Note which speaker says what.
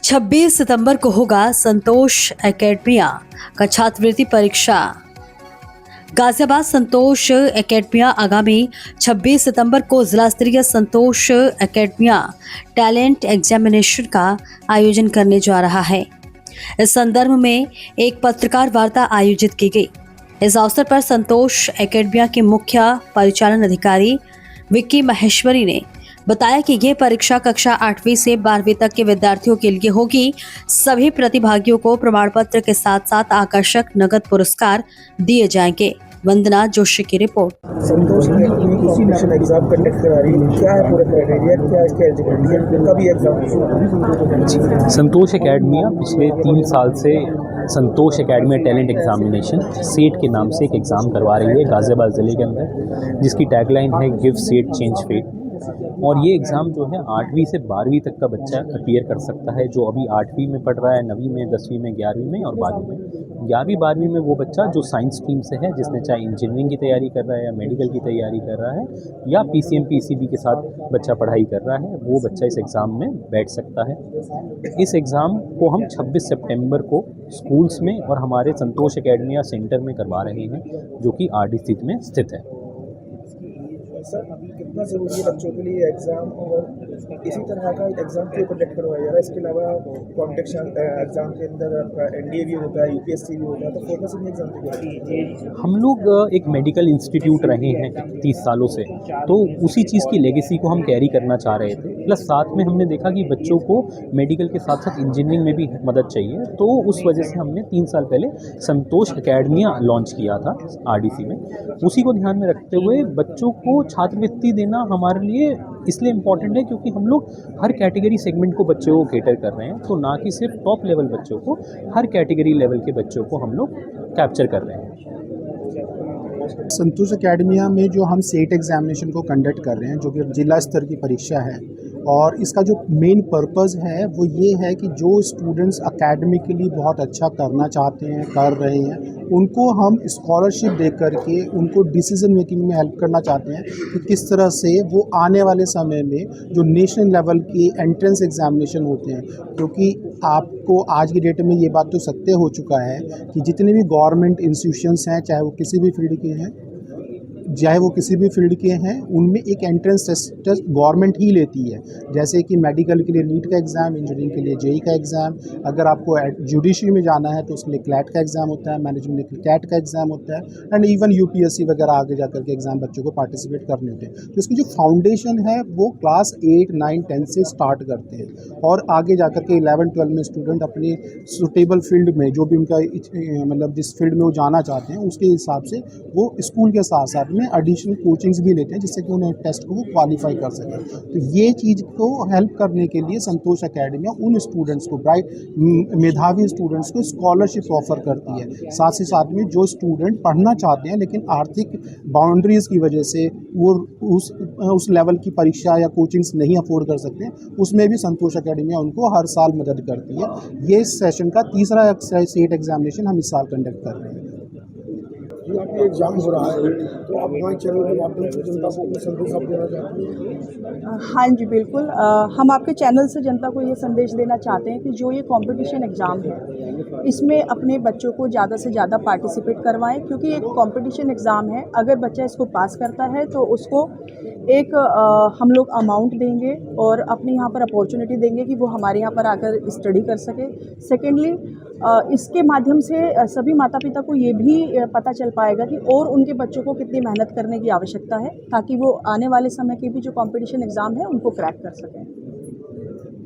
Speaker 1: 26 सितंबर को होगा संतोष एकेडमिया का छात्रवृत्ति परीक्षा। गाजियाबाद संतोष एकेडमिया आगामी 26 सितंबर को जिला स्तरीय संतोष एकेडमिया टैलेंट एग्जामिनेशन का आयोजन करने जा रहा है। इस संदर्भ में एक पत्रकार वार्ता आयोजित की गई। इस अवसर पर संतोष एकेडमिया के मुख्य परिचालन अधिकारी विक्की महेश्वरी ने बताया कि यह परीक्षा कक्षा 8वीं से 12वीं तक के विद्यार्थियों के लिए होगी। सभी प्रतिभागियों को प्रमाण पत्र के साथ साथ आकर्षक नगद पुरस्कार दिए जाएंगे। वंदना जोशी की रिपोर्ट।
Speaker 2: संतोष कॉम्पिटिशन एग्जाम कंडक्ट करा रही है, क्या है पूरा क्राइटेरिया, क्या इसके एलिजिबिलिटी है, कभी एग्जाम?
Speaker 3: संतोष एकेडमिया पिछले 3 साल से संतोष एकेडमिया टैलेंट एग्जामिनेशन सेट के नाम से एक एग्ज़ाम करवा रही है गाजियाबाद ज़िले के अंदर, जिसकी टैगलाइन है गिव सेट चेंज फेट। और ये एग्ज़ाम जो है 8वीं से 12वीं तक का बच्चा अपीयर कर सकता है, जो अभी 8वीं में पढ़ रहा है, 9वीं में, 10वीं में, 11वीं में और 12वीं में। 11वीं 12वीं में वो बच्चा जो साइंस स्ट्रीम से है, जिसने चाहे इंजीनियरिंग की तैयारी कर रहा है या मेडिकल की तैयारी कर रहा है या PCM PCB के साथ बच्चा पढ़ाई कर रहा है, वो बच्चा इस एग्ज़ाम में बैठ सकता है। इस एग्ज़ाम को हम 26 सितंबर को स्कूल्स में और हमारे संतोष एकेडमिया सेंटर में करवा रहे हैं, जो कि RD स्थित में स्थित है।
Speaker 2: सर, अभी कितना ज़रूरी है बच्चों के लिए एग्ज़ाम, और इसी तरह का एग्ज़ाम क्यों कंडक्ट करवाया जा रहा है? इसके अलावा कॉम्पिटिशन एग्ज़ाम के अंदर आपका NDA भी होता है, UPSC भी होता है, तो फोकस इन एग्ज़ाम पे क्या?
Speaker 3: हम लोग एक मेडिकल इंस्टीट्यूट रहे हैं 30 सालों से, तो उसी चीज़ की लेगेसी को हम कैरी करना चाह रहे थे। प्लस साथ में हमने देखा कि बच्चों को मेडिकल के साथ साथ इंजीनियरिंग में भी मदद चाहिए, तो उस वजह से हमने 3 साल पहले संतोष एकेडमिया लॉन्च किया था RDC में। उसी को ध्यान में रखते हुए बच्चों को छात्रवृत्ति देना हमारे लिए इसलिए इम्पॉर्टेंट है क्योंकि हम लोग हर कैटेगरी सेगमेंट को बच्चों को केटर कर रहे हैं, तो ना कि सिर्फ टॉप लेवल बच्चों को, हर कैटेगरी लेवल के बच्चों को हम लोग कैप्चर कर रहे हैं।
Speaker 4: संतोष एकेडमिया में जो हम सेट एग्जामिनेशन को कंडक्ट कर रहे हैं, जो कि जिला स्तर की परीक्षा है, और इसका जो मेन पर्पस है वो ये है कि जो स्टूडेंट्स एकेडमिकली बहुत अच्छा करना चाहते हैं, कर रहे हैं, उनको हम स्कॉलरशिप दे करके उनको डिसीजन मेकिंग में हेल्प करना चाहते हैं कि किस तरह से वो आने वाले समय में जो नेशनल लेवल के एंट्रेंस एग्जामिनेशन होते हैं, क्योंकि आपको आज की डेट में ये बात तो सत्य हो चुका है कि जितने भी गवर्नमेंट इंस्टीट्यूशंस हैं, चाहे वो किसी भी फील्ड के हैं, उनमें एक एंट्रेंस टेस्ट गवर्नमेंट ही लेती है। जैसे कि मेडिकल के लिए नीट का एग्ज़ाम, इंजीनियरिंग के लिए JEE का एग्ज़ाम, अगर आपको जुडिशरी में जाना है तो उसके लिए CLAT का एग्ज़ाम होता है, मैनेजमेंट के लिए CAT का एग्ज़ाम होता है, एंड इवन UPSC वगैरह आगे जाकर के एग्ज़ाम बच्चों को पार्टिसिपेट करने होते हैं। तो इसकी जो फाउंडेशन है वो क्लास 8, 9, 10 से स्टार्ट करते हैं, और आगे जाकर के 11, 12 में स्टूडेंट अपने सुटेबल फील्ड में, जो भी उनका मतलब जिस फील्ड में वो जाना चाहते हैं, उसके हिसाब से वो स्कूल के साथ साथ में एडिशनल कोचिंग्स भी लेते हैं, जिससे कि उन्हें टेस्ट को क्वालिफाई कर सकें। तो ये चीज़ को हेल्प करने के लिए संतोष एकेडमिया उन स्टूडेंट्स को, मेधावी स्टूडेंट्स को स्कॉलरशिप ऑफर करती है। साथ ही साथ में जो स्टूडेंट पढ़ना चाहते हैं लेकिन आर्थिक बाउंड्रीज़ की वजह से वो उस लेवल की परीक्षा या कोचिंग्स नहीं अफोर्ड कर सकते, उसमें भी संतोष एकेडमिया उनको हर साल मदद करती है। ये सेशन का तीसरा सेट एग्जामिनेशन हम इस साल कंडक्ट कर रहे हैं।
Speaker 2: आपके एग्जाम हो रहा है, तो आप हमारे चैनल के माध्यम से जनता को अपना संदेश आप देना चाहते हैं?
Speaker 5: हाँ जी, बिल्कुल। हम आपके चैनल से जनता को ये संदेश देना चाहते हैं कि जो ये कंपटीशन एग्ज़ाम है, इसमें अपने बच्चों को ज़्यादा से ज़्यादा पार्टिसिपेट करवाएं, क्योंकि एक कंपटीशन एग्ज़ाम है। अगर बच्चा इसको पास करता है तो उसको एक हम लोग अमाउंट देंगे और अपने यहाँ पर अपॉर्चुनिटी देंगे कि वो हमारे यहाँ पर आकर स्टडी कर सके। सेकेंडली, इसके माध्यम से सभी माता पिता को ये भी पता चल पाएगा कि और उनके बच्चों को कितनी मेहनत करने की आवश्यकता है, ताकि वो आने वाले समय के भी जो कंपटीशन एग्ज़ाम है उनको क्रैक कर सकें।